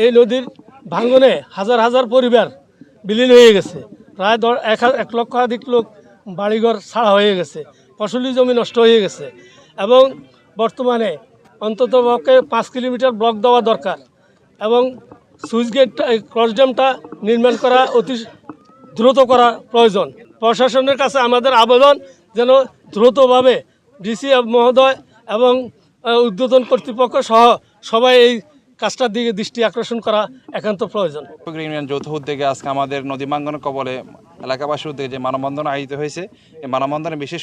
এই নদীর ভাঙনে হাজার হাজার পরিবার বিলীন হয়ে গেছে, প্রায় 1,00,000 লোক বাড়িঘর ছাড়া হয়ে গেছে, ফসলি জমি নষ্ট হয়ে গেছে এবং বর্তমানে অন্তত 5 কিলোমিটার ব্লক দেওয়া দরকার এবং সুইচ গেট ক্রস ড্যামটা নির্মাণ করা অতি দ্রুত করা প্রয়োজন। প্রশাসনের কাছে আমাদের আবেদন যেন দ্রুতভাবে ডিসি মহোদয় এবং উদ্বোধন কর্তৃপক্ষ সহ সবাই এই কাজটার দিকে দৃষ্টি আকর্ষণ করা একান্ত প্রয়োজন। ইউনিয়ন যৌথ উদ্যোগে আজকে আমাদের নদী ভাঙ্গনের কবলে এলাকাবাসীর উদ্যোগে যে মানববন্ধন আয়োজিত হয়েছে, এই মানববন্ধনের বিশেষ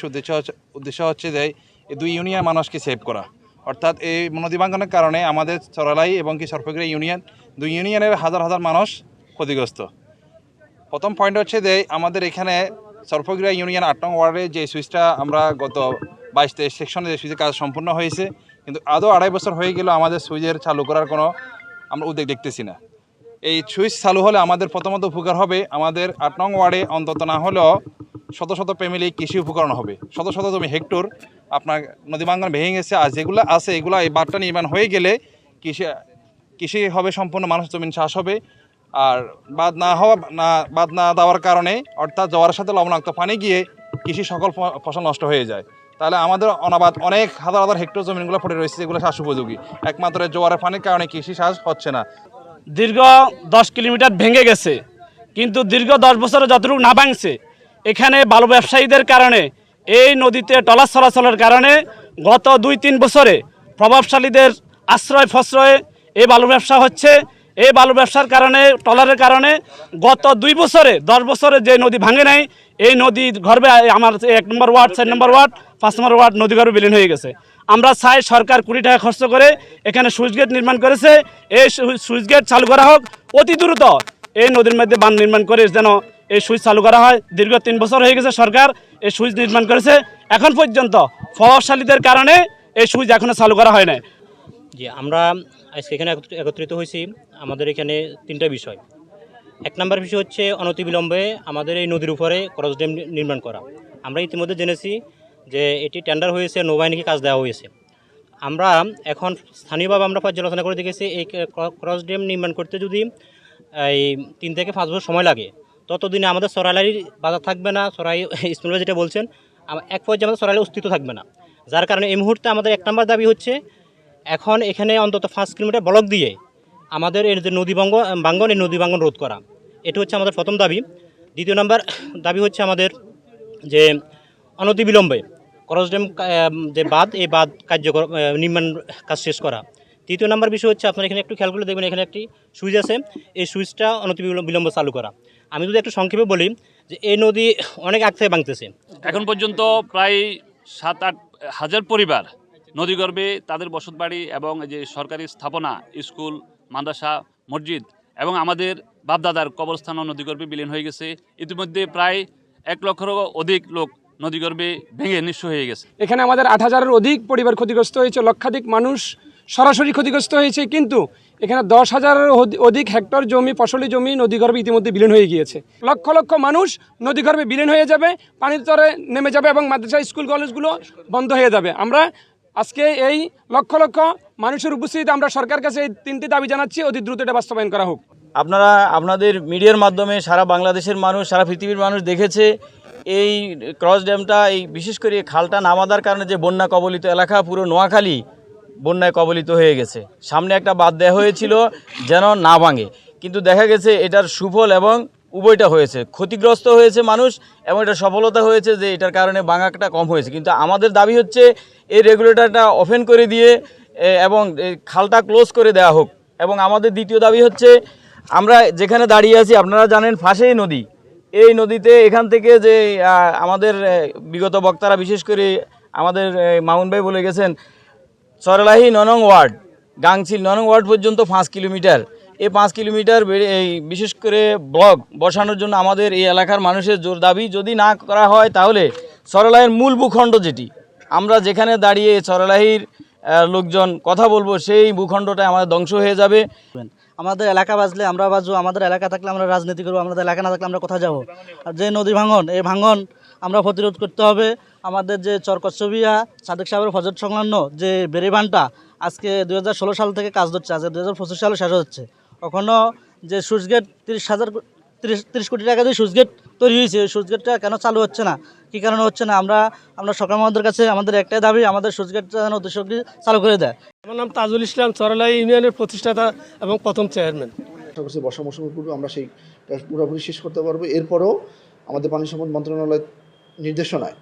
উদ্দেশ্য হচ্ছে যে এই দুই ইউনিয়ন মানুষকে সেভ করা। অর্থাৎ এই নদী ভাঙ্গনের কারণে আমাদের চরালাই এবং কি সরফগিরা ইউনিয়ন, দুই ইউনিয়নের হাজার হাজার মানুষ ক্ষতিগ্রস্ত। প্রথম পয়েন্ট হচ্ছে যে আমাদের এখানে সরফগিরা ইউনিয়ন 8 নং ওয়ার্ডে যে সুইচটা আমরা গত 22-23 সেকশনে যে সুইচের কাজ সম্পূর্ণ হয়েছে, কিন্তু আদৌ 2.5 বছর হয়ে গেল আমাদের সুইচের চালু করার কোনো আমরা উদ্যোগ দেখতেছি না। এই সুইচ চালু হলে আমাদের প্রথমত উপকার হবে, আমাদের 8 নং ওয়ার্ডে অন্তত না হলেও শত শত ফ্যামিলি কৃষি উপকরণ হবে, শত শত জমি হেক্টর আপনার নদী ভাঙ্গন ভেঙে গেছে। আর যেগুলো আছে এগুলো এই বাঁধটা নির্মাণ হয়ে গেলে কৃষি হবে সম্পূর্ণ, মানুষ জমিন চাষ হবে। আর বাঁধ না দেওয়ার কারণে অর্থাৎ জোয়ারের সাথে লবণাক্ত পানি গিয়ে কৃষি সকল ফসল নষ্ট হয়ে যায়। তাহলে আমাদের অনাবাদ অনেক হাজার হাজার হেক্টর জমিনগুলো পড়ে রয়েছে, যেগুলো চাষ উপযোগী, একমাত্র জোয়ারের পানির কারণে কৃষি চাষ হচ্ছে না। দীর্ঘ 10 কিলোমিটার ভেঙে গেছে, কিন্তু দীর্ঘ 10 বছরে যতটুকু না ভাঙছে, এখানে বালু ব্যবসায়ীদের কারণে এই নদীতে ট্রলার চলাচলের কারণে গত 2-3 বছরে প্রভাবশালীদের আশ্রয় ফশ্রয়ে এই বালু ব্যবসা হচ্ছে। এই বালু ব্যবসার কারণে, ট্রলারের কারণে গত 2 বছরে 10 বছরে যে নদী ভাঙে নাই, এই নদী গর্ভে আমার 1 নম্বর ওয়ার্ড, 4 নম্বর ওয়ার্ড, 5 নম্বর ওয়ার্ড নদী গর্ভে বিলীন হয়ে গেছে। আমরা চাই সরকার 20 টাকা খরচ করে এখানে সুইচ গেট নির্মাণ করেছে, এই সুইচ গেট চালু করা হোক অতি দ্রুত। এই নদীর মধ্যে বাঁধ নির্মাণ করে যেন এই সুইচ চালু করা হয়। দীর্ঘ 3 বছর হয়ে গেছে সরকার এই সুইচ নির্মাণ করেছে, এখন পর্যন্ত প্রভাবশালীদের কারণে এই সুইচ এখনো চালু করা হয় না। জি, আমরা আজকে এখানে একত্রিত হয়েছি। আমাদের এখানে 3টা বিষয়। 1 নম্বর বিষয় হচ্ছে অনতিবিলম্বে আমাদের এই নদীর উপরে ক্রস ড্যাম নির্মাণ করা। আমরা ইতিমধ্যে জেনেছি যে এটি টেন্ডার হয়েছে, নৌবাহিনীকে কাজ দেওয়া হয়েছে। আমরা এখন স্থানীয়ভাবে আমরা পর্যালোচনা করে দেখেছি এই ক্রস ড্যাম নির্মাণ করতে যদি এই 3 থেকে 5 বছর সময় লাগে, ততদিনে আমাদের সরাইলারির বাজার থাকবে না। সরাই ইসমাইল যেটা বলছেন, এক পর্যায়ে আমাদের সরাইলের অস্তিত্ব থাকবে না। যার কারণে এই মুহূর্তে আমাদের 1 নম্বর দাবি হচ্ছে এখন এখানে অন্তত 5 কিলোমিটার ব্লক দিয়ে আমাদের এই যে নদী ভাঙ্গন, এই নদী ভাঙ্গন রোধ করা, এটা হচ্ছে আমাদের প্রথম দাবি। দ্বিতীয় নম্বর দাবি হচ্ছে আমাদের যে অনতিবিলম্বে ক্রস ড্যাম যে বাঁধ, এই বাঁধ কার্যকর নির্মাণ কাজ শেষ করা। তৃতীয় নম্বর বিষয় হচ্ছে আপনারা এখানে একটু খেয়াল করে দেখবেন, এখানে একটি সুইচ আছে, এই সুইচটা অনতিবিলম্বে চালু করা। আমি যদি একটু সংক্ষেপে বলি যে এই নদী অনেক আগ থেকে ভাঙতেছে। এখন পর্যন্ত প্রায় 7-8 হাজার পরিবার নদীগর্ভে তাদের বসতবাড়ি এবং যে সরকারি স্থাপনা, স্কুল, মাদ্রাসা, মসজিদ এবং আমাদের বাপদাদার কবরস্থানও নদীগর্ভে বিলীন হয়ে গেছে। ইতিমধ্যে প্রায় 1 লক্ষেরও অধিক লোক নদীগর্ভে ভেঙে নিঃস্ব হয়ে গেছে। এখানে আমাদের 8,000-এর অধিক পরিবার ক্ষতিগ্রস্ত হয়েছে, লক্ষাধিক মানুষ সরাসরি ক্ষতিগ্রস্ত হয়েছে, কিন্তু এখানে 10,000-এর অধিক হেক্টর জমি, ফসলি জমি নদীগর্ভে ইতিমধ্যে বিলীন হয়ে গিয়েছে। লক্ষ লক্ষ মানুষ নদীগর্ভে বিলীন হয়ে যাবে, পানির তরে নেমে যাবে এবং মাদ্রাসা, স্কুল, কলেজগুলো বন্ধ হয়ে যাবে। আমরা আজকে এই লক্ষ লক্ষ মানুষের উপস্থিতিতে আমরা সরকার কাছে এই 3টি দাবি জানাচ্ছি, অতি দ্রুত এটা বাস্তবায়ন করা হোক। আপনারা আপনাদের মিডিয়ার মাধ্যমে সারা বাংলাদেশের মানুষ, সারা পৃথিবীর মানুষ দেখেছে এই ক্রস ড্যামটা, এই বিশেষ করে খালটা নামাদার কারণে যে বন্যা কবলিত এলাকা, পুরো নোয়াখালী বন্যায় কবলিত হয়ে গেছে। সামনে একটা বাঁধ দেওয়া হয়েছিল যেন না ভাঙে, কিন্তু দেখা গেছে এটার সুফল এবং উভয়টা হয়েছে, ক্ষতিগ্রস্ত হয়েছে মানুষ এবং এটা সফলতা হয়েছে যে এটার কারণে ভাঙাটা কম হয়েছে। কিন্তু আমাদের দাবি হচ্ছে এই রেগুলেটরটা ওপেন করে দিয়ে এবং খালটা ক্লোজ করে দেওয়া হোক। এবং আমাদের দ্বিতীয় দাবি হচ্ছে, আমরা যেখানে দাঁড়িয়ে আছি আপনারা জানেন পাশেই নদী, এই নদীতে এখান থেকে যে আমাদের বিগত বক্তারা বিশেষ করে আমাদের মামুন ভাই বলে গেছেন, সরলাহি 9 নং ওয়ার্ড, গাংচিল 9 নং ওয়ার্ড পর্যন্ত 5 কিলোমিটার। এই 5 কিলোমিটার এই বিশেষ করে ব্লক বসানোর জন্য আমাদের এই এলাকার মানুষের জোর দাবি, যদি না করা হয় তাহলে সরলাহির মূল ভূখণ্ড যেটি আমরা যেখানে দাঁড়িয়ে সরলাহির লোকজন কথা বলবো, সেই ভূখণ্ডটা আমাদের ধ্বংস হয়ে যাবে। আমাদের এলাকা বাজলে আমরা বাজবো, আমাদের এলাকা থাকলে আমরা রাজনীতি করবো, আমাদের এলাকা না থাকলে আমরা কোথায় যাবো? আর যে নদী ভাঙন, এই ভাঙন আমরা প্রতিরোধ করতে হবে। আমাদের যে চরকচ্ছবিয়া সাদেক সাহেবের ফজর সংলগ্ন যে বেড়িবাঁধটা আজকে 2016 সাল থেকে কাজ হচ্ছে, আজকে 2025 সালে শেষ হচ্ছে। কখনো যে সুইচ গেট 30 কোটি টাকা দিয়ে সুইচ গেট তৈরি হয়েছে, ওই সুইচ গেটটা কেন চালু হচ্ছে না, কী কারণে হচ্ছে না? আমরা সরকার মহোদয়ের কাছে আমাদের একটাই দাবি, আমাদের সুইচ গেটটা যেন অতি শীঘ্রই চালু করে দেয়। আমার নাম তাজুল ইসলাম, চরলাই ইউনিয়নের প্রতিষ্ঠাতা এবং প্রথম চেয়ারম্যান। আশা করছি বর্ষা মৌসুমের পূর্বে আমরা সেই পুরোপুরি শেষ করতে পারবো। এরপরেও আমাদের পানি সম্পদ মন্ত্রণালয়ের নির্দেশনায়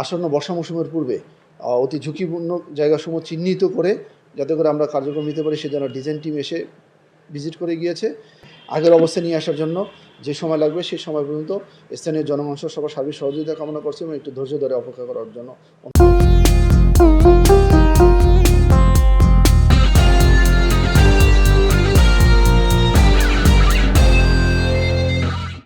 আসন্ন বর্ষা মৌসুমের পূর্বে অতি ঝুঁকিপূর্ণ জায়গাসমূহ চিহ্নিত করে যাতে করে আমরা কার্যক্রম নিতে পারি সেজন্য ডিজাইন টিম এসে ভিজিট করে গিয়েছে। আগের অবস্থা নিয়ে আসার জন্য যে সময় লাগবে সেই সময় পর্যন্ত স্থানীয় জনমানুষ সবার সার্বিক সহযোগিতা কামনা করছে এবং একটু ধৈর্য ধরে অপেক্ষা করার জন্য।